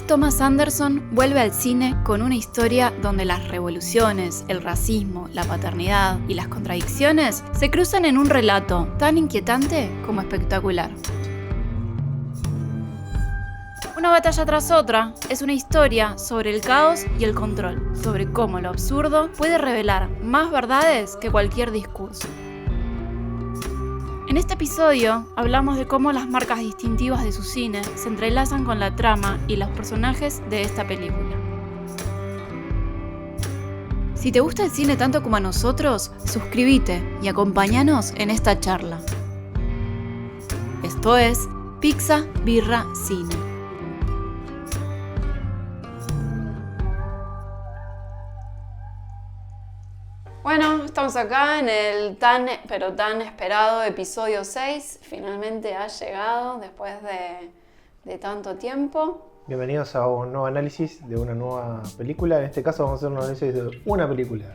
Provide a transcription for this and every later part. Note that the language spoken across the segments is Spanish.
Paul Thomas Anderson vuelve al cine con una historia donde las revoluciones, el racismo, la paternidad y las contradicciones se cruzan en un relato tan inquietante como espectacular. Una batalla tras otra es una historia sobre el caos y el control, sobre cómo lo absurdo puede revelar más verdades que cualquier discurso. En este episodio hablamos de cómo las marcas distintivas de su cine se entrelazan con la trama y los personajes de esta película. Si te gusta el cine tanto como a nosotros, suscríbete y acompáñanos en esta charla. Esto es Pizza, Birra, Cine. Bueno, estamos acá en el tan esperado episodio 6. Finalmente ha llegado después de tanto tiempo. Bienvenidos a un nuevo análisis de una nueva película. En este caso vamos a hacer un análisis de una película.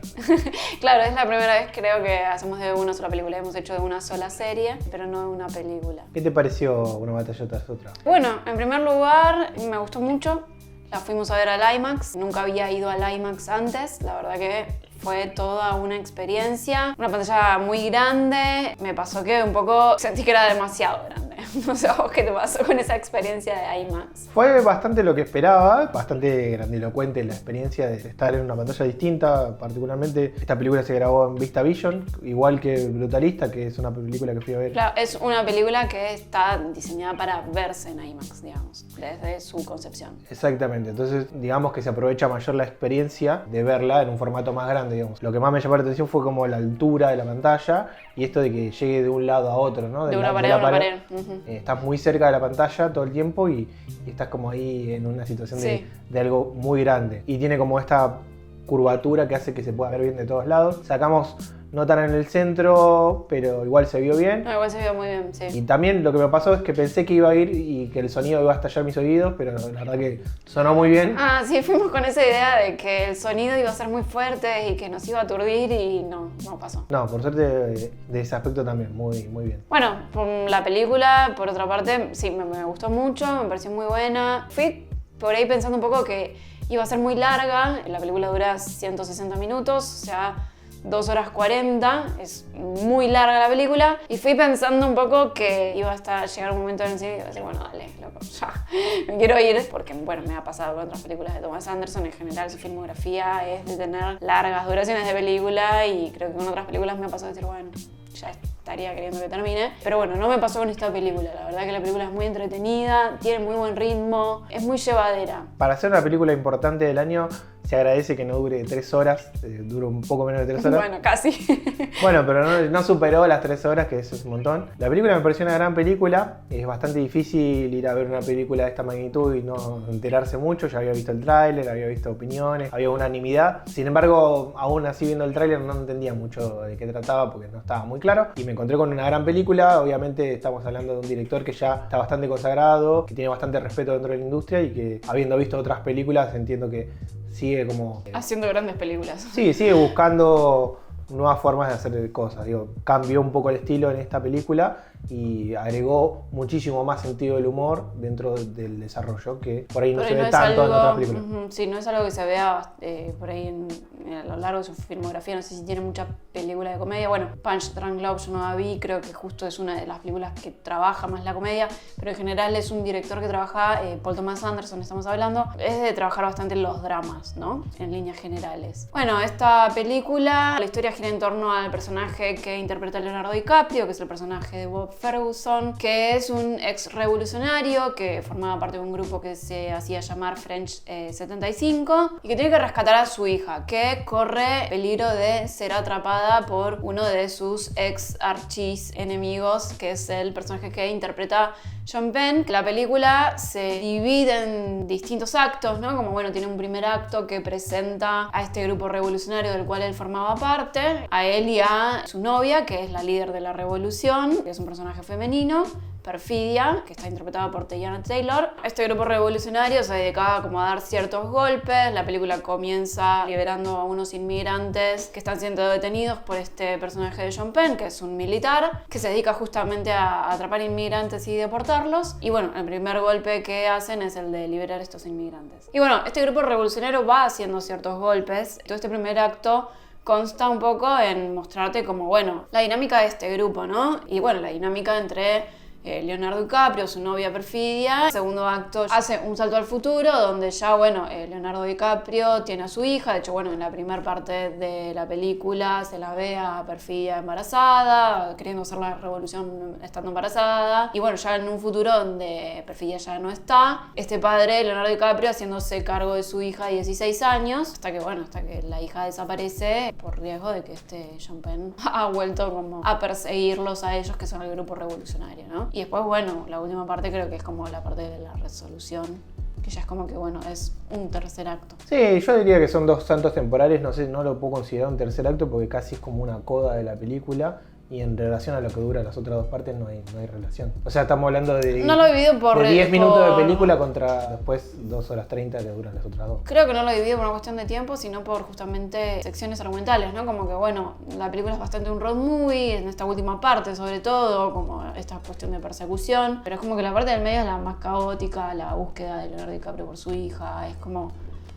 Claro, es la primera vez creo que hacemos de una sola película. Hemos hecho de una sola serie, pero no de una película. ¿Qué te pareció Una batalla tras otra? Bueno, en primer lugar, me gustó mucho. La fuimos a ver al IMAX. Nunca había ido al IMAX antes. La verdad que fue toda una experiencia. Una pantalla muy grande. Me pasó que un poco sentí que era demasiado grande. No sé, ¿vos qué te pasó con esa experiencia de IMAX? Fue bastante lo que esperaba, bastante grandilocuente la experiencia de estar en una pantalla distinta. Particularmente esta película se grabó en VistaVision, igual que Brutalista, que es una película que fui a ver. Claro, es una película que está diseñada para verse en IMAX, digamos, desde su concepción. Exactamente, entonces digamos que se aprovecha mayor la experiencia de verla en un formato más grande, digamos. Lo que más me llamó la atención fue como la altura de la pantalla y esto de que llegue de un lado a otro, ¿no? De una pared a una pared. Uh-huh. Estás muy cerca de la pantalla todo el tiempo y estás como ahí en una situación de algo muy grande. Y tiene como esta curvatura que hace que se pueda ver bien de todos lados. Sacamos no tan en el centro, pero igual se vio bien. No, igual se vio muy bien, sí. Y también lo que me pasó es que pensé que iba a ir y que el sonido iba a estallar mis oídos, pero la verdad que sonó muy bien. Ah, sí, fuimos con esa idea de que el sonido iba a ser muy fuerte y que nos iba a aturdir y no pasó. No, por suerte de ese aspecto también, muy bien. Bueno, la película, por otra parte, sí, me gustó mucho, me pareció muy buena. Fui por ahí pensando un poco que iba a ser muy larga. La película dura 160 minutos, o sea, 2 horas 40, es muy larga la película y fui pensando un poco que iba a llegar un momento en el cine y iba a decir, bueno, dale, loco, ya, me quiero ir, porque bueno, me ha pasado con otras películas de Thomas Anderson, en general su filmografía es de tener largas duraciones de película y creo que con otras películas me ha pasado de decir, bueno, ya estaría queriendo que termine, pero bueno, no me pasó con esta película, la verdad que la película es muy entretenida, tiene muy buen ritmo, es muy llevadera. Para hacer una película importante del año, se agradece que no dure 3 horas, dura un poco menos de 3 horas. Bueno, casi. Bueno, pero no superó las 3 horas, que eso es un montón. La película me pareció una gran película, es bastante difícil ir a ver una película de esta magnitud y no enterarse mucho, ya había visto el tráiler, había visto opiniones, había unanimidad. Sin embargo, aún así viendo el tráiler no entendía mucho de qué trataba porque no estaba muy claro. Y me encontré con una gran película, obviamente estamos hablando de un director que ya está bastante consagrado, que tiene bastante respeto dentro de la industria y que habiendo visto otras películas entiendo que sigue como... haciendo grandes películas. Sí, sigue buscando nuevas formas de hacer cosas. Digo, cambió un poco el estilo en esta película y agregó muchísimo más sentido del humor dentro del desarrollo que por ahí no se ve tanto en otras películas. Sí, no es algo que se vea por ahí a lo largo de su filmografía. No sé si tiene mucha película de comedia. Bueno, Punch Drunk Love yo no la vi, creo que justo es una de las películas que trabaja más la comedia, pero en general es un director que trabaja, Paul Thomas Anderson estamos hablando, es de trabajar bastante en los dramas, ¿no? En líneas generales. Bueno, esta película, la historia gira en torno al personaje que interpreta Leonardo DiCaprio, que es el personaje de Bob Ferguson, que es un ex revolucionario que formaba parte de un grupo que se hacía llamar French 75 y que tiene que rescatar a su hija, que corre peligro de ser atrapada por uno de sus ex archis enemigos, que es el personaje que interpreta Sean Penn. La película se divide en distintos actos, ¿no? Como bueno, tiene un primer acto que presenta a este grupo revolucionario del cual él formaba parte, a él y a su novia, que es la líder de la revolución, que es un personaje personaje femenino, Perfidia, que está interpretada por Teyana Taylor. Este grupo revolucionario se dedicaba como a dar ciertos golpes. La película comienza liberando a unos inmigrantes que están siendo detenidos por este personaje de Sean Penn, que es un militar, que se dedica justamente a atrapar inmigrantes y deportarlos. Y bueno, el primer golpe que hacen es el de liberar a estos inmigrantes. Y bueno, este grupo revolucionario va haciendo ciertos golpes. Todo este primer acto consta un poco en mostrarte como, bueno, la dinámica de este grupo, ¿no? Y bueno, la dinámica entre Leonardo DiCaprio, su novia Perfidia. El segundo acto hace un salto al futuro donde ya, bueno, Leonardo DiCaprio tiene a su hija. De hecho, bueno, en la primera parte de la película se la ve a Perfidia embarazada, queriendo hacer la revolución estando embarazada. Y bueno, ya en un futuro donde Perfidia ya no está, este padre, Leonardo DiCaprio, haciéndose cargo de su hija de 16 años, hasta que la hija desaparece por riesgo de que este Sean Penn ha vuelto como a perseguirlos a ellos, que son el grupo revolucionario, ¿no? Y después, bueno, la última parte creo que es como la parte de la resolución, que ya es como que, bueno, es un tercer acto. Sí, yo diría que son dos saltos temporales, no sé, no lo puedo considerar un tercer acto porque casi es como una coda de la película. Y en relación a lo que dura las otras dos partes no hay relación. O sea, estamos hablando de, no lo he dividido por, de 10 minutos de película contra después 2 horas 30 que duran las otras dos. Creo que no lo he dividido por una cuestión de tiempo, sino por justamente secciones argumentales, ¿no? Como que, bueno, la película es bastante un road movie, en esta última parte sobre todo, como esta cuestión de persecución. Pero es como que la parte del medio es la más caótica, la búsqueda de Leonardo DiCaprio por su hija, es como...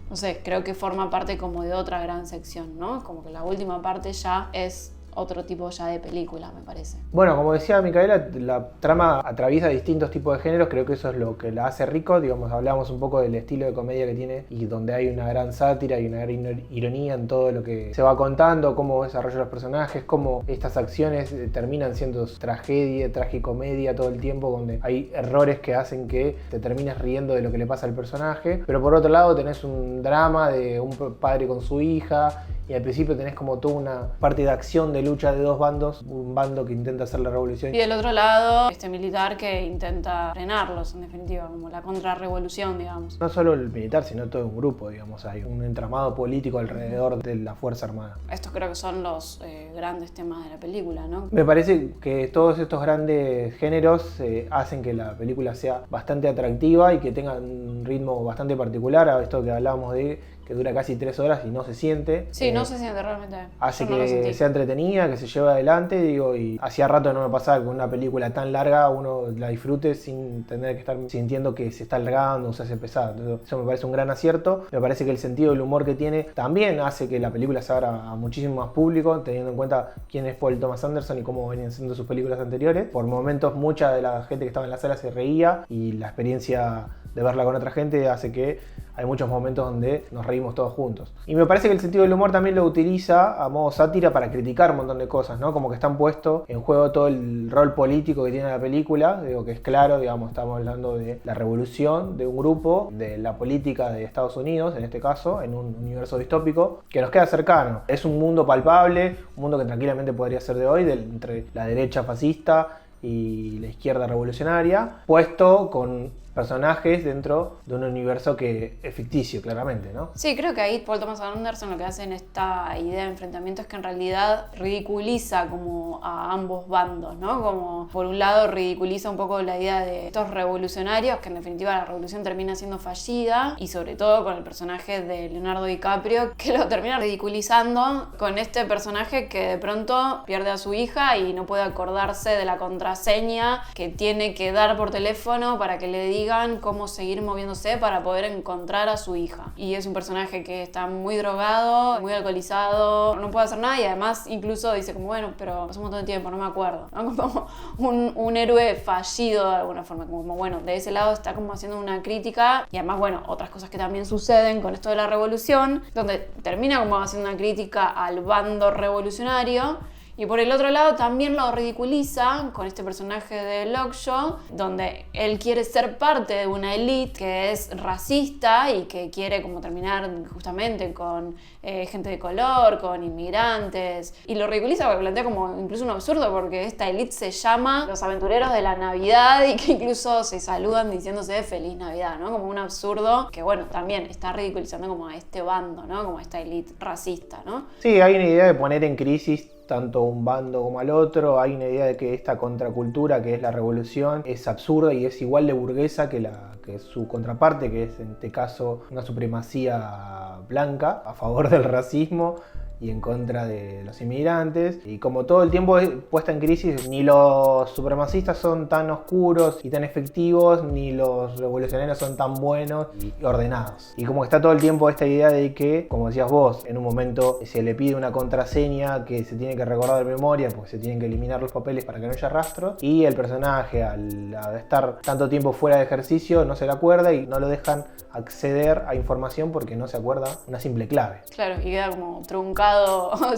No sé, creo que forma parte como de otra gran sección, ¿no? Como que la última parte ya es otro tipo ya de película, me parece. Bueno, como decía Micaela, la trama atraviesa distintos tipos de géneros, creo que eso es lo que la hace rico, digamos, hablamos un poco del estilo de comedia que tiene y donde hay una gran sátira y una gran ironía en todo lo que se va contando, cómo desarrollan los personajes, cómo estas acciones terminan siendo tragedia, tragicomedia todo el tiempo, donde hay errores que hacen que te termines riendo de lo que le pasa al personaje, pero por otro lado tenés un drama de un padre con su hija. Y al principio tenés como toda una parte de acción, de lucha de dos bandos, un bando que intenta hacer la revolución. Y del otro lado, este militar que intenta frenarlos, en definitiva, como la contrarrevolución, digamos. No solo el militar, sino todo un grupo, digamos, hay un entramado político alrededor de la Fuerza Armada. Estos creo que son los grandes temas de la película, ¿no? Me parece que todos estos grandes géneros hacen que la película sea bastante atractiva y que tenga un ritmo bastante particular, a esto que hablábamos de que dura casi 3 horas y no se siente. Sí, no se siente realmente. Hace que sea entretenida, que se lleve adelante, digo, y hacía rato no me pasaba que con una película tan larga uno la disfrute sin tener que estar sintiendo que se está alargando o se hace pesada. Entonces, eso me parece un gran acierto. Me parece que el sentido del humor que tiene también hace que la película se abra a muchísimo más público, teniendo en cuenta quién es Paul Thomas Anderson y cómo venían siendo sus películas anteriores. Por momentos mucha de la gente que estaba en la sala se reía y la experiencia de verla con otra gente hace que hay muchos momentos donde nos reímos todos juntos. Y me parece que el sentido del humor también lo utiliza a modo sátira para criticar un montón de cosas, ¿no? Como que están puestos en juego todo el rol político que tiene la película, digo que es claro, digamos, estamos hablando de la revolución de un grupo, de la política de Estados Unidos, en este caso, en un universo distópico, que nos queda cercano. Es un mundo palpable, un mundo que tranquilamente podría ser de hoy, entre la derecha fascista y la izquierda revolucionaria, puesto con personajes dentro de un universo que es ficticio, claramente, ¿no? Sí, creo que ahí Paul Thomas Anderson lo que hace en esta idea de enfrentamiento es que en realidad ridiculiza como a ambos bandos, ¿no? Como por un lado ridiculiza un poco la idea de estos revolucionarios, que en definitiva la revolución termina siendo fallida, y sobre todo con el personaje de Leonardo DiCaprio, que lo termina ridiculizando con este personaje que de pronto pierde a su hija y no puede acordarse de la contraseña que tiene que dar por teléfono para que le digan cómo seguir moviéndose para poder encontrar a su hija. Y es un personaje que está muy drogado, muy alcoholizado, no puede hacer nada y además incluso dice como, bueno, pero hace un montón de tiempo, no me acuerdo, ¿no? Como un héroe fallido de alguna forma, como bueno, de ese lado está como haciendo una crítica y además, bueno, otras cosas que también suceden con esto de la revolución, donde termina como haciendo una crítica al bando revolucionario. Y por el otro lado también lo ridiculiza con este personaje de Lockjaw, donde él quiere ser parte de una élite que es racista y que quiere como terminar justamente con gente de color, con inmigrantes. Y lo ridiculiza porque plantea como incluso un absurdo, porque esta élite se llama los aventureros de la Navidad y que incluso se saludan diciéndose Feliz Navidad, ¿no? Como un absurdo que, bueno, también está ridiculizando como a este bando, ¿no? Como a esta élite racista, ¿no? Sí, hay una idea de poner en crisis tanto un bando como al otro. Hay una idea de que esta contracultura que es la revolución es absurda y es igual de burguesa que su contraparte, que es en este caso una supremacía blanca a favor del racismo y en contra de los inmigrantes. Y como todo el tiempo es puesta en crisis, ni los supremacistas son tan oscuros y tan efectivos, ni los revolucionarios son tan buenos y ordenados. Y como está todo el tiempo esta idea de que, como decías vos, en un momento se le pide una contraseña que se tiene que recordar de memoria porque se tienen que eliminar los papeles para que no haya rastros, y el personaje al estar tanto tiempo fuera de ejercicio no se le acuerda y no lo dejan acceder a información porque no se acuerda una simple clave. Claro, y queda como truncado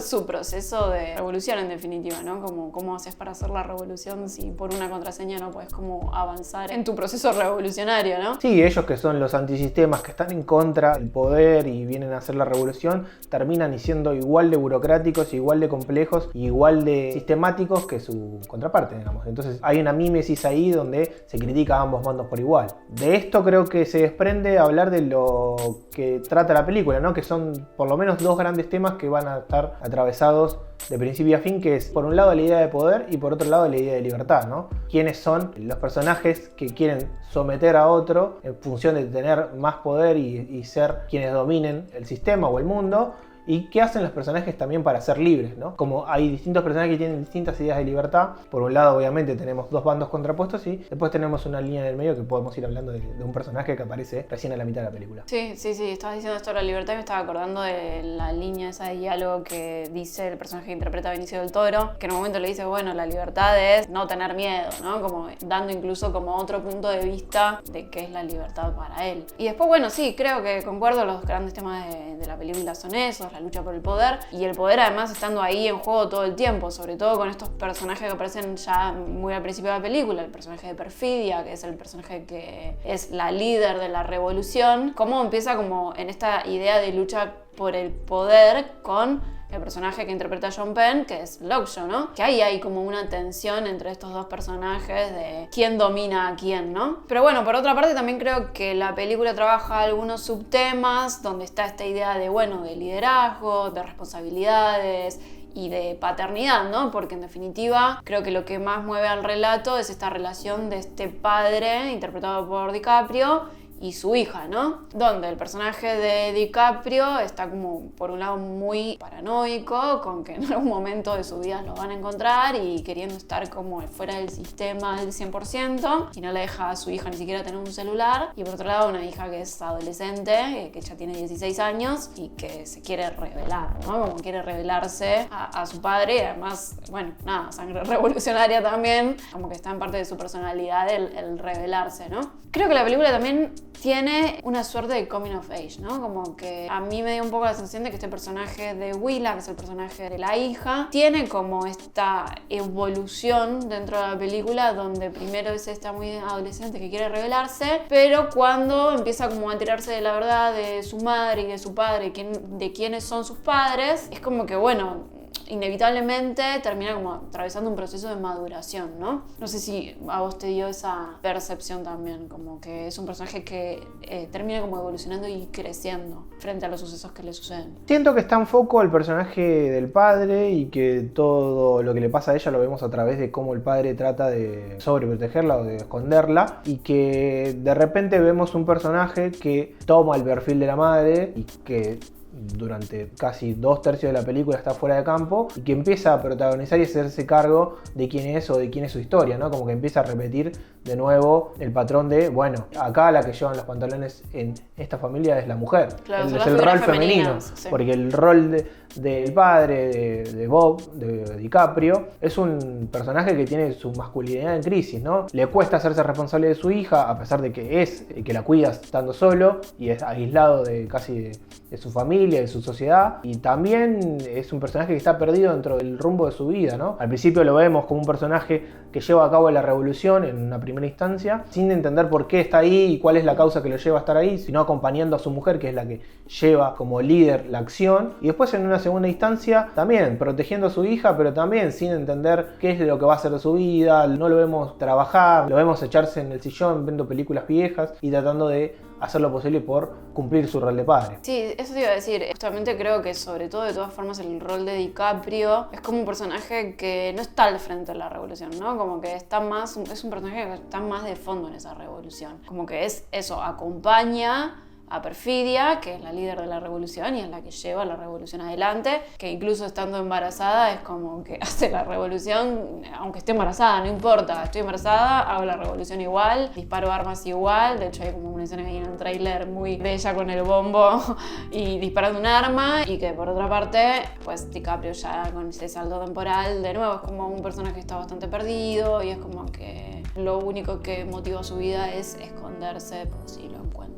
su proceso de revolución en definitiva, ¿no? Como cómo haces para hacer la revolución si por una contraseña no puedes como avanzar en tu proceso revolucionario, ¿no? Sí, ellos que son los antisistemas, que están en contra del poder y vienen a hacer la revolución, terminan siendo igual de burocráticos, igual de complejos, igual de sistemáticos que su contraparte, digamos. Entonces hay una mímesis ahí donde se critica a ambos bandos por igual. De esto creo que se desprende hablar de lo que trata la película, ¿no? Que son por lo menos dos grandes temas que van a estar atravesados de principio a fin, que es por un lado la idea de poder y por otro lado la idea de libertad, ¿no? ¿Quiénes son los personajes que quieren someter a otro en función de tener más poder y ser quienes dominen el sistema o el mundo? ¿Y qué hacen los personajes también para ser libres, ¿no? Como hay distintos personajes que tienen distintas ideas de libertad. Por un lado, obviamente, tenemos dos bandos contrapuestos y después tenemos una línea en el medio que podemos ir hablando de un personaje que aparece recién a la mitad de la película. Sí, estabas diciendo esto de la libertad y me estaba acordando de la línea esa de diálogo que dice el personaje que interpreta a Benicio del Toro, que en un momento le dice, bueno, la libertad es no tener miedo, ¿no? Como dando incluso como otro punto de vista de qué es la libertad para él. Y después, bueno, sí, creo que concuerdo, los grandes temas de la película son esos, la lucha por el poder, y el poder además estando ahí en juego todo el tiempo, sobre todo con estos personajes que aparecen ya muy al principio de la película, el personaje de Perfidia, que es el personaje que es la líder de la revolución, cómo empieza como en esta idea de lucha por el poder con el personaje que interpreta Sean Penn, que es Lockjaw, ¿no? Que ahí hay como una tensión entre estos dos personajes de quién domina a quién, ¿no? Pero bueno, por otra parte también creo que la película trabaja algunos subtemas donde está esta idea de, bueno, de liderazgo, de responsabilidades y de paternidad, ¿no? Porque en definitiva creo que lo que más mueve al relato es esta relación de este padre, interpretado por DiCaprio, y su hija, ¿no? Donde el personaje de DiCaprio está como, por un lado, muy paranoico, con que en algún momento de su vida lo van a encontrar y queriendo estar como fuera del sistema del 100%, y no le deja a su hija ni siquiera tener un celular. Y por otro lado, una hija que es adolescente, que ya tiene 16 años y que se quiere rebelar, ¿no? Como quiere rebelarse a su padre, y además, bueno, nada, sangre revolucionaria también, como que está en parte de su personalidad el rebelarse, ¿no? Creo que la película también tiene una suerte de coming of age, ¿no? Como que a mí me dio un poco la sensación de que este personaje de Willa, que es el personaje de la hija, tiene como esta evolución dentro de la película donde primero es esta muy adolescente que quiere rebelarse, pero cuando empieza como a enterarse de la verdad de su madre y de su padre, de quiénes son sus padres, es como que, bueno, inevitablemente termina como atravesando un proceso de maduración, ¿no? No sé si a vos te dio esa percepción también, como que es un personaje que termina como evolucionando y creciendo frente a los sucesos que le suceden. Siento que está en foco el personaje del padre y que todo lo que le pasa a ella lo vemos a través de cómo el padre trata de sobreprotegerla o de esconderla, y que de repente vemos un personaje que toma el perfil de la madre y que durante casi 2/3 de la película está fuera de campo y que empieza a protagonizar y hacerse cargo de quién es o de quién es su historia, ¿no? Como que empieza a repetir de nuevo el patrón de, bueno, acá la que llevan los pantalones en esta familia es la mujer. Claro, es el rol femenino, sí. Porque el rol del padre de Bob, de DiCaprio, es un personaje que tiene su masculinidad en crisis, ¿no? Le cuesta hacerse responsable de su hija, a pesar de que es el que la cuida estando solo y es aislado de casi de su familia, de su sociedad, y también es un personaje que está perdido dentro del rumbo de su vida, ¿no? Al principio lo vemos como un personaje que lleva a cabo la revolución en una primera instancia, sin entender por qué está ahí y cuál es la causa que lo lleva a estar ahí, sino acompañando a su mujer, que es la que lleva como líder la acción, y después en una segunda instancia también protegiendo a su hija, pero también sin entender qué es lo que va a hacer de su vida. No lo vemos trabajar, lo vemos echarse en el sillón viendo películas viejas y tratando de hacer lo posible por cumplir su rol de padre. Sí, eso te iba a decir. Justamente creo que sobre todo, de todas formas, el rol de DiCaprio es como un personaje que no está al frente de la revolución, ¿no? Como que está más, es un personaje que está más de fondo en esa revolución. Como que es eso, acompaña a Perfidia, que es la líder de la revolución y es la que lleva la revolución adelante, que incluso estando embarazada es como que hace la revolución, aunque esté embarazada, no importa, estoy embarazada, hago la revolución igual, disparo armas igual. De hecho hay como una escena que hay en el tráiler muy bella con el bombo y disparando un arma, y que por otra parte, pues DiCaprio ya con ese salto temporal, de nuevo es como un personaje que está bastante perdido y es como que lo único que motiva su vida es esconderse por si lo encuentran.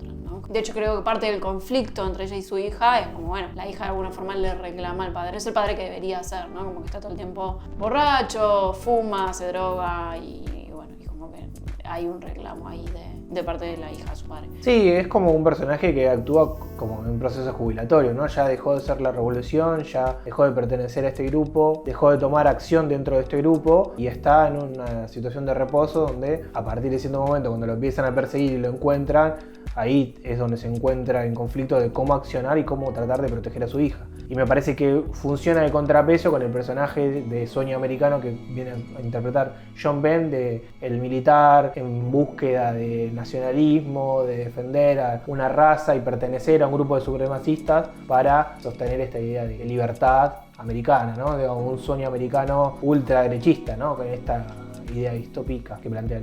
De hecho, creo que parte del conflicto entre ella y su hija es como, bueno, la hija de alguna forma le reclama al padre. Es el padre que debería ser, ¿no? Como que está todo el tiempo borracho, fuma, se droga y bueno, y como que hay un reclamo ahí de parte de la hija a su padre. Sí, es como un personaje que actúa como en un proceso jubilatorio, ¿no? Ya dejó de ser la revolución, ya dejó de pertenecer a este grupo, dejó de tomar acción dentro de este grupo y está en una situación de reposo donde a partir de cierto momento, cuando lo empiezan a perseguir y lo encuentran, ahí es donde se encuentra en conflicto de cómo accionar y cómo tratar de proteger a su hija. Y me parece que funciona el contrapeso con el personaje de sueño americano que viene a interpretar John Penn, de el militar en búsqueda de nacionalismo, de defender a una raza y pertenecer a un grupo de supremacistas para sostener esta idea de libertad americana, ¿no? De un sueño americano ultraderechista, ¿no? Con esta idea distópica que plantea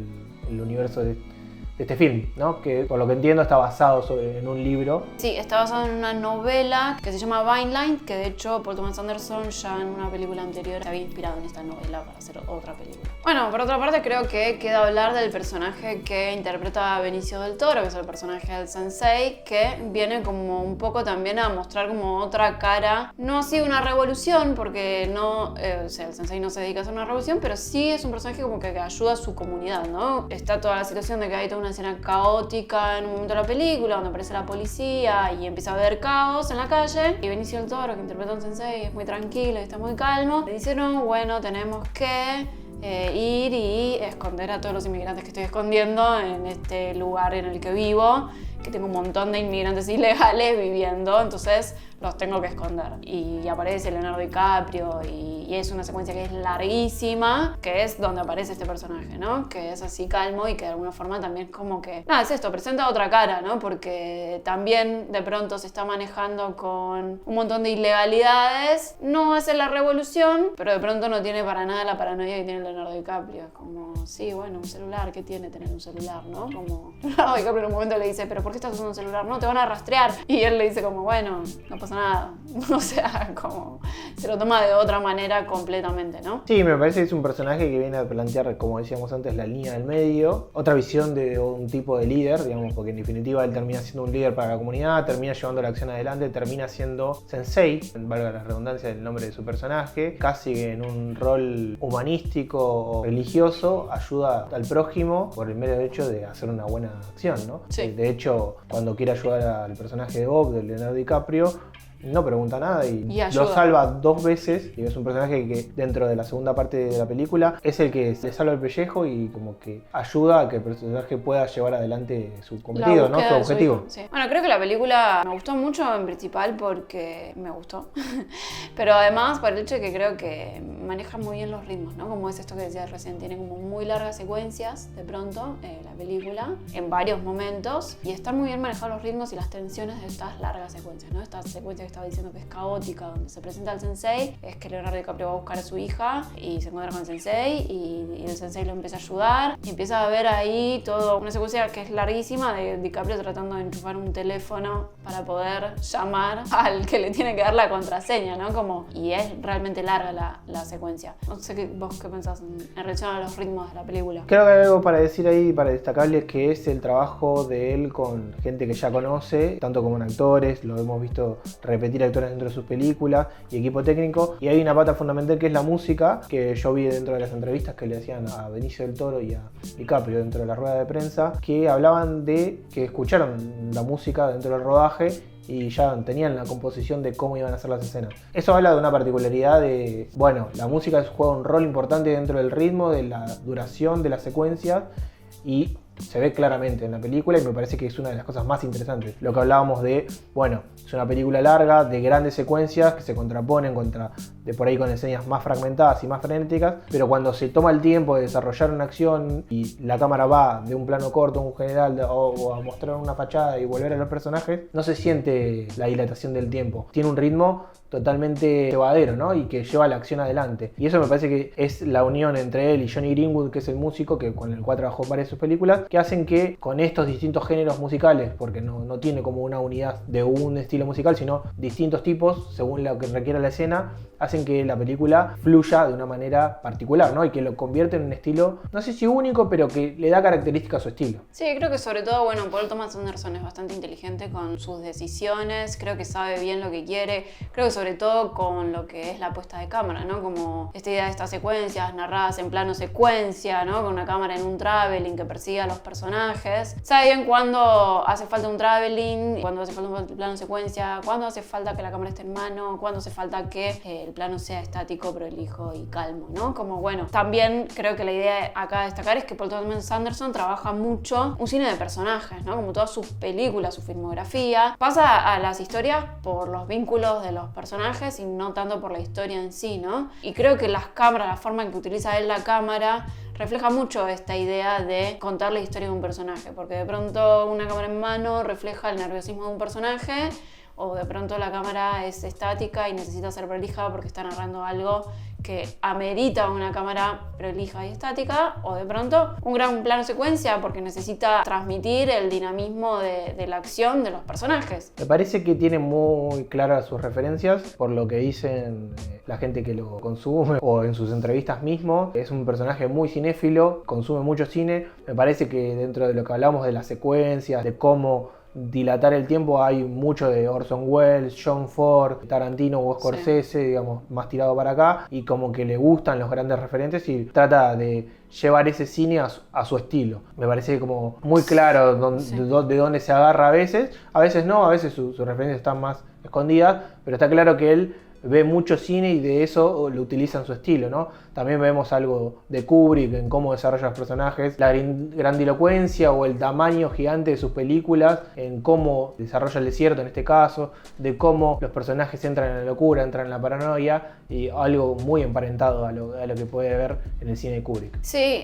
el universo de este film, ¿no? Que por lo que entiendo está basado en un libro. Sí, está basado en una novela que se llama Vineland, que de hecho Paul Thomas Anderson ya en una película anterior se había inspirado en esta novela para hacer otra película. Bueno, por otra parte creo que queda hablar del personaje que interpreta a Benicio del Toro, que es el personaje del Sensei, que viene como un poco también a mostrar como otra cara, no así una revolución, porque no, o sea, el Sensei no se dedica a hacer una revolución, pero sí es un personaje como que ayuda a su comunidad, ¿no? Está toda la situación de que hay toda una escena caótica en un momento de la película donde aparece la policía y empieza a haber caos en la calle, y Benicio del Toro, que interpreta a un sensei, es muy tranquilo y está muy calmo, le dice: no, bueno, tenemos que ir y esconder a todos los inmigrantes que estoy escondiendo en este lugar en el que vivo, que tengo un montón de inmigrantes ilegales viviendo, entonces los tengo que esconder. Y aparece Leonardo DiCaprio y es una secuencia que es larguísima, que es donde aparece este personaje, ¿no? Que es así calmo y que de alguna forma también como que... Nada, es esto, presenta otra cara, ¿no? Porque también de pronto se está manejando con un montón de ilegalidades, no hace la revolución, pero de pronto no tiene para nada la paranoia que tiene Leonardo DiCaprio. Es como, sí, bueno, un celular, ¿qué tiene tener un celular, no? Como Leonardo DiCaprio en un momento le dice: ¿pero por qué estás usando un celular? No, te van a rastrear. Y él le dice como, bueno, no pasa nada. O sea, como se lo toma de otra manera completamente, ¿no? Sí, me parece que es un personaje que viene a plantear, como decíamos antes, la línea del medio, otra visión de un tipo de líder, digamos, porque en definitiva él termina siendo un líder para la comunidad, termina llevando la acción adelante, termina siendo sensei, valga la redundancia del nombre de su personaje, casi en un rol humanístico o religioso, ayuda al prójimo por el mero hecho de hacer una buena acción, ¿no? Sí. De hecho, cuando quiere ayudar al personaje de Bob, de Leonardo DiCaprio, no pregunta nada y lo salva 2 veces. Y es un personaje que dentro de la segunda parte de la película es el que le salva el pellejo y como que ayuda a que el personaje pueda llevar adelante su cometido, ¿no? Su objetivo. Sí. Bueno, creo que la película me gustó mucho en principal porque me gustó, pero además por el hecho de que creo que maneja muy bien los ritmos, ¿no? Como es esto que decías recién, tiene como muy largas secuencias de pronto la película en varios momentos, y están muy bien manejados los ritmos y las tensiones de estas largas secuencias, ¿no? Esta secuencia que estaba diciendo que es caótica, donde se presenta el sensei, es que Leonardo DiCaprio va a buscar a su hija y se encuentra con el sensei y el sensei lo empieza a ayudar y empieza a ver ahí toda una secuencia que es larguísima de DiCaprio tratando de enchufar un teléfono para poder llamar al que le tiene que dar la contraseña, ¿no? Como, y es realmente larga la secuencia. No sé vos qué pensás en relación a los ritmos de la película. Creo que hay algo para decir ahí, para destacarles, que es el trabajo de él con gente que ya conoce, tanto como en actores, lo hemos visto repetir actores dentro de sus películas y equipo técnico, y hay una pata fundamental que es la música, que yo vi dentro de las entrevistas que le hacían a Benicio del Toro y a DiCaprio dentro de la rueda de prensa, que hablaban de que escucharon la música dentro del rodaje y ya tenían la composición de cómo iban a ser las escenas. Eso habla de una particularidad de, bueno, la música juega un rol importante dentro del ritmo, de la duración de las secuencias, y se ve claramente en la película y me parece que es una de las cosas más interesantes. Lo que hablábamos de, bueno, es una película larga, de grandes secuencias que se contraponen de por ahí con escenas más fragmentadas y más frenéticas, pero cuando se toma el tiempo de desarrollar una acción y la cámara va de un plano corto a un general o a mostrar una fachada y volver a los personajes, no se siente la dilatación del tiempo. Tiene un ritmo totalmente llevadero, ¿no? Y que lleva la acción adelante. Y eso me parece que es la unión entre él y Johnny Greenwood, que es el músico con el cual trabajó en varias de sus películas, que hacen que con estos distintos géneros musicales, porque no tiene como una unidad de un estilo musical, sino distintos tipos, según lo que requiera la escena, hacen que la película fluya de una manera particular, ¿no? Y que lo convierte en un estilo, no sé si único, pero que le da características a su estilo. Sí, creo que sobre todo, bueno, Paul Thomas Anderson es bastante inteligente con sus decisiones, creo que sabe bien lo que quiere, creo que sobre todo con lo que es la puesta de cámara, ¿no? Como esta idea de estas secuencias narradas en plano secuencia, ¿no? Con una cámara en un traveling que persigue a los personajes. Sabe bien cuándo hace falta un traveling, cuándo hace falta un plano secuencia, cuándo hace falta que la cámara esté en mano, cuándo hace falta que el plano sea estático, prolijo y calmo, ¿no? Como bueno, también creo que la idea acá de destacar es que Paul Thomas Anderson trabaja mucho un cine de personajes, ¿no? Como todas sus películas, su filmografía, pasa a las historias por los vínculos de los personajes y no tanto por la historia en sí, ¿no? Y creo que las cámaras, la forma en que utiliza él la cámara, refleja mucho esta idea de contar la historia de un personaje, porque de pronto una cámara en mano refleja el nerviosismo de un personaje, o de pronto la cámara es estática y necesita ser prolija porque está narrando algo que amerita una cámara prolija y estática, o de pronto un gran plano secuencia porque necesita transmitir el dinamismo de la acción de los personajes. Me parece que tiene muy claras sus referencias por lo que dicen la gente que lo consume o en sus entrevistas mismo. Es un personaje muy cinéfilo, consume mucho cine. Me parece que dentro de lo que hablamos de las secuencias, de cómo dilatar el tiempo, hay mucho de Orson Welles, John Ford, Tarantino o Scorsese, sí, digamos, más tirado para acá, y como que le gustan los grandes referentes y trata de llevar ese cine a su estilo. Me parece como muy claro de dónde se agarra a veces no, a veces sus referencias están más escondidas, pero está claro que él ve mucho cine y de eso lo utiliza en su estilo, ¿no? También vemos algo de Kubrick en cómo desarrolla los personajes, la grandilocuencia o el tamaño gigante de sus películas, en cómo desarrolla el desierto en este caso, de cómo los personajes entran en la locura, entran en la paranoia, y algo muy emparentado a lo que puede ver en el cine de Kubrick. Sí,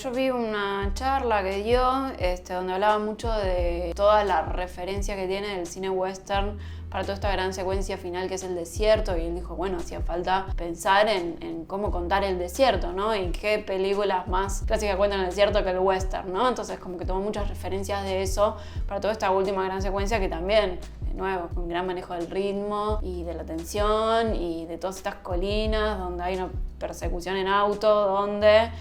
yo vi una charla que dio donde hablaba mucho de toda la referencia que tiene el cine western para toda esta gran secuencia final que es el desierto, y él dijo, bueno, hacía falta pensar en cómo contar el desierto, ¿no? Y qué películas más clásicas cuentan el desierto que el western, ¿no? Entonces como que tomó muchas referencias de eso para toda esta última gran secuencia que también, de nuevo, con un gran manejo del ritmo y de la tensión y de todas estas colinas donde hay una persecución en auto, donde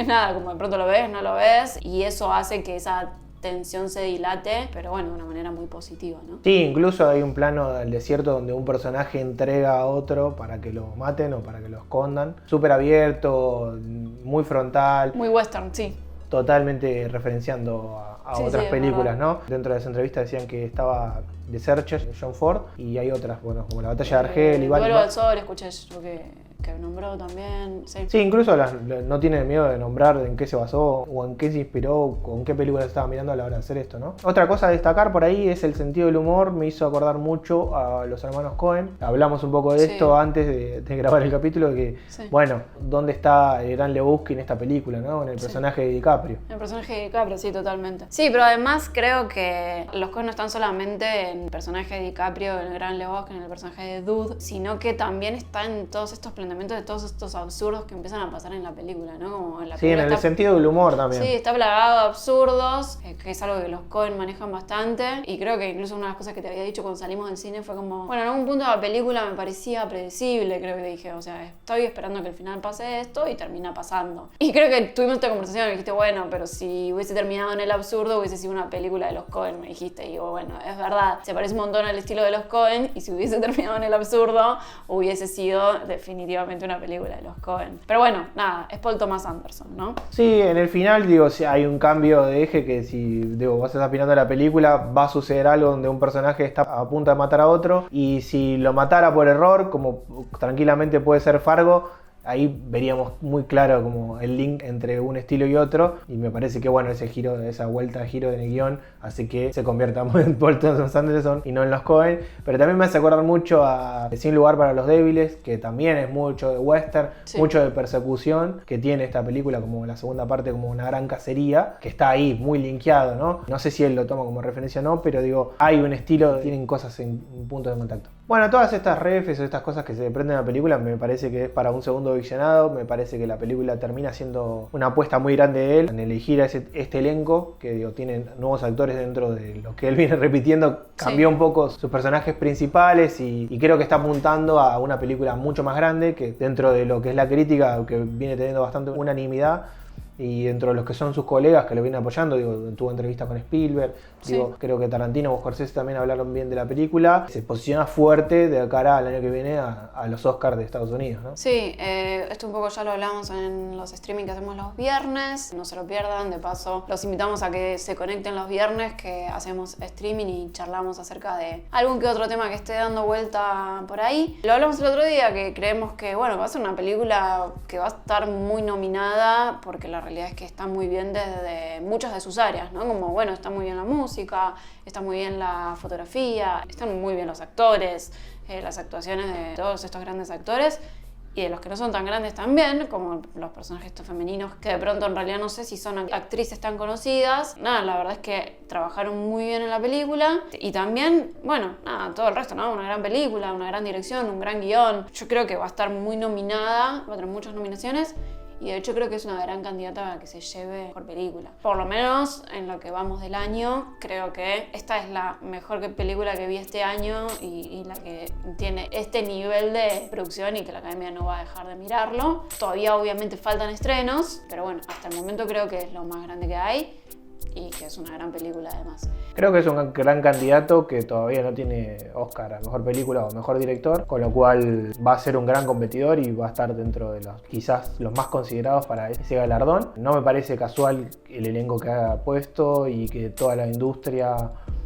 nada, como de pronto lo ves, no lo ves, y eso hace que esa tensión se dilate, pero bueno, de una manera muy positiva, ¿no? Sí, incluso hay un plano del desierto donde un personaje entrega a otro para que lo maten o para que lo escondan. Súper abierto, muy frontal. Muy western, sí. Totalmente referenciando a otras películas, ¿no? Dentro de esa entrevista decían que estaba The Searchers, John Ford, y hay otras, bueno, como La Batalla de Argel y Vuelo al Sol, escuché yo que nombró también. Sí, incluso no tiene miedo de nombrar en qué se basó o en qué se inspiró, con qué película estaba mirando a la hora de hacer esto, ¿no? Otra cosa a destacar por ahí es el sentido del humor. Me hizo acordar mucho a los hermanos Coen. Hablamos un poco de esto antes de grabar el capítulo, de que, bueno, ¿dónde está el gran Lebowski en esta película, ¿no? En el personaje de DiCaprio. El personaje de DiCaprio, sí, totalmente. Sí, pero además creo que los Coen no están solamente en el personaje de DiCaprio, en el gran Lebowski, en el personaje de Dude, sino que también está en todos estos planteamientos de todos estos absurdos que empiezan a pasar en la película, ¿no? Como en la sí, en el sentido del humor también. Sí, está plagado de absurdos, que es algo que los Coen manejan bastante, y creo que incluso una de las cosas que te había dicho cuando salimos del cine fue como, bueno, en algún punto de la película me parecía predecible, creo que dije, o sea, estoy esperando que al final pase esto y termina pasando. Y creo que tuvimos esta conversación y me dijiste, bueno, pero si hubiese terminado en el absurdo hubiese sido una película de los Coen, me dijiste, y digo, bueno, es verdad, se parece un montón al estilo de los Coen, y si hubiese terminado en el absurdo hubiese sido definitivamente una película de los Coen. Pero bueno, nada, es Paul Thomas Anderson, ¿no? Sí, en el final, digo, si hay un cambio de eje que si, digo, vos estás mirando la película, va a suceder algo donde un personaje está a punto de matar a otro, y si lo matara por error, como tranquilamente puede ser Fargo, ahí veríamos muy claro como el link entre un estilo y otro, y me parece que bueno, ese giro, esa vuelta de giro en el guión hace que se convierta en Paul Thomas Anderson y no en los Coen. Pero también me hace acordar mucho a Sin lugar para los débiles, que también es mucho de western, mucho de persecución, que tiene esta película como la segunda parte como una gran cacería, que está ahí muy linkeado, ¿no? No sé si él lo toma como referencia o no, pero digo, hay un estilo, tienen cosas en punto de contacto. Bueno, todas estas refes o estas cosas que se desprenden de la película me parece que es para un segundo visionado. Me parece que la película termina siendo una apuesta muy grande de él en elegir a este elenco, que digo, tienen nuevos actores dentro de lo que él viene repitiendo. Cambió un poco sus personajes principales y creo que está apuntando a una película mucho más grande, que dentro de lo que es la crítica, que viene teniendo bastante unanimidad, y dentro de los que son sus colegas que lo vienen apoyando, digo, tuvo entrevistas con Spielberg, digo, creo que Tarantino o Scorsese también hablaron bien de la película. Se posiciona fuerte de cara al año que viene a los Oscars de Estados Unidos, ¿no? Sí, esto un poco ya lo hablamos en los streaming que hacemos los viernes, no se lo pierdan. De paso, los invitamos a que se conecten los viernes, que hacemos streaming y charlamos acerca de algún que otro tema que esté dando vuelta por ahí. Lo hablamos el otro día, que creemos que bueno, va a ser una película que va a estar muy nominada, porque la realidad es que está muy bien desde muchas de sus áreas, ¿no? Como, bueno, está muy bien la música, está muy bien la fotografía, están muy bien los actores, las actuaciones de todos estos grandes actores, y de los que no son tan grandes también, como los personajes estos femeninos, que de pronto en realidad no sé si son actrices tan conocidas. Nada, la verdad es que trabajaron muy bien en la película, y también, bueno, nada, todo el resto, ¿no? Una gran película, una gran dirección, un gran guión. Yo creo que va a estar muy nominada, va a tener muchas nominaciones, y de hecho creo que es una gran candidata a que se lleve por película. Por lo menos en lo que vamos del año, creo que esta es la mejor película que vi este año, y la que tiene este nivel de producción, y que la Academia no va a dejar de mirarlo. Todavía obviamente faltan estrenos, pero bueno, hasta el momento creo que es lo más grande que hay, y que es una gran película además. Creo que es un gran candidato que todavía no tiene Oscar a Mejor Película o Mejor Director, con lo cual va a ser un gran competidor y va a estar dentro de quizás los más considerados para ese galardón. No me parece casual el elenco que ha puesto, y que toda la industria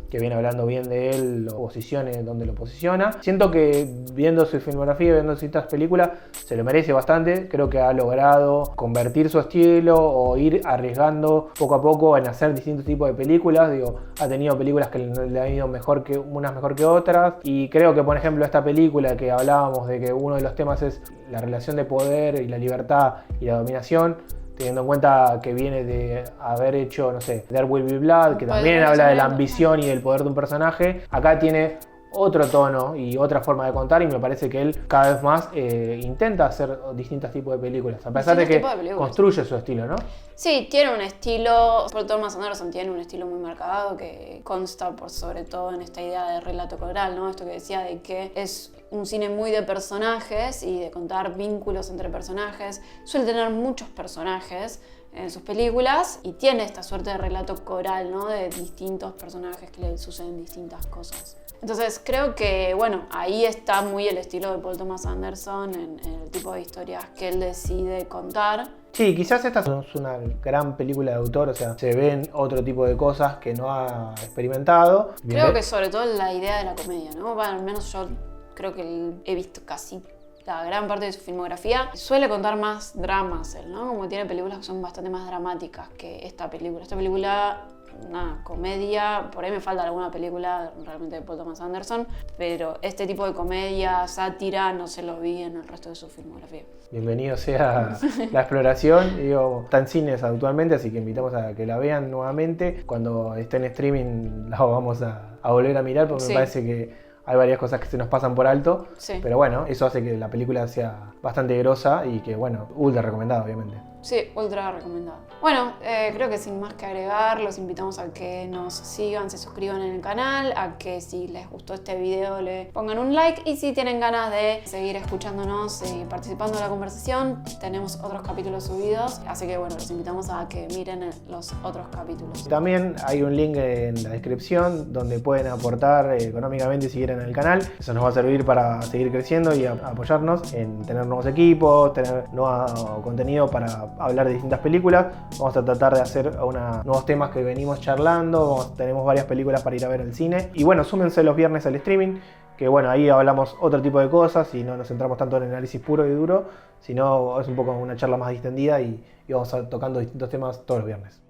que viene hablando bien de él lo posicione donde lo posiciona. Siento que viendo su filmografía, viendo ciertas películas, se lo merece bastante. Creo que ha logrado convertir su estilo o ir arriesgando poco a poco en hacer distintos tipos de películas. Digo, ha tenido películas que le han ido unas mejor que otras, y creo que, por ejemplo, esta película que hablábamos de que uno de los temas es la relación de poder y la libertad y la dominación, teniendo en cuenta que viene de haber hecho, no sé, There Will Be Blood, que también habla de la ambición y del poder de un personaje. Acá tiene otro tono y otra forma de contar, y me parece que él cada vez más intenta hacer distintos tipos de películas, a pesar de que construye su estilo, ¿no? Sí, tiene un estilo, Paul Thomas Anderson tiene un estilo muy marcado, que consta por sobre todo en esta idea de relato coral, ¿no? Esto que decía de que es un cine muy de personajes y de contar vínculos entre personajes. Suele tener muchos personajes en sus películas, y tiene esta suerte de relato coral, ¿no? De distintos personajes que le suceden distintas cosas. Entonces creo que, bueno, ahí está muy el estilo de Paul Thomas Anderson en el tipo de historias que él decide contar. Sí, quizás esta no es una gran película de autor, o sea, se ven otro tipo de cosas que no ha experimentado. Creo que sobre todo la idea de la comedia, ¿no? Bueno, al menos yo creo que he visto casi la gran parte de su filmografía. Suele contar más dramas él, ¿no? Como tiene películas que son bastante más dramáticas que esta película. Esta película, una comedia, por ahí me falta alguna película realmente de Paul Thomas Anderson, pero este tipo de comedia, sátira, no se lo vi en el resto de su filmografía. Bienvenido sea la exploración. Digo, está en cines actualmente, así que invitamos a que la vean nuevamente. Cuando esté en streaming la vamos a volver a mirar, porque me parece que hay varias cosas que se nos pasan por alto, pero bueno, eso hace que la película sea bastante grosa y que, bueno, ultra recomendada, obviamente. Sí, ultra recomendado. Bueno, creo que sin más que agregar, los invitamos a que nos sigan, se suscriban en el canal, a que si les gustó este video le pongan un like, y si tienen ganas de seguir escuchándonos y participando en la conversación, tenemos otros capítulos subidos, así que bueno, los invitamos a que miren los otros capítulos. También hay un link en la descripción donde pueden aportar económicamente si quieren el canal. Eso nos va a servir para seguir creciendo y apoyarnos en tener nuevos equipos, tener nuevo contenido para hablar de distintas películas. Vamos a tratar de hacer nuevos temas que venimos charlando. Tenemos varias películas para ir a ver al cine. Y bueno, súmense los viernes al streaming, que bueno, ahí hablamos otro tipo de cosas y no nos centramos tanto en el análisis puro y duro, sino es un poco una charla más distendida y vamos tocando distintos temas todos los viernes.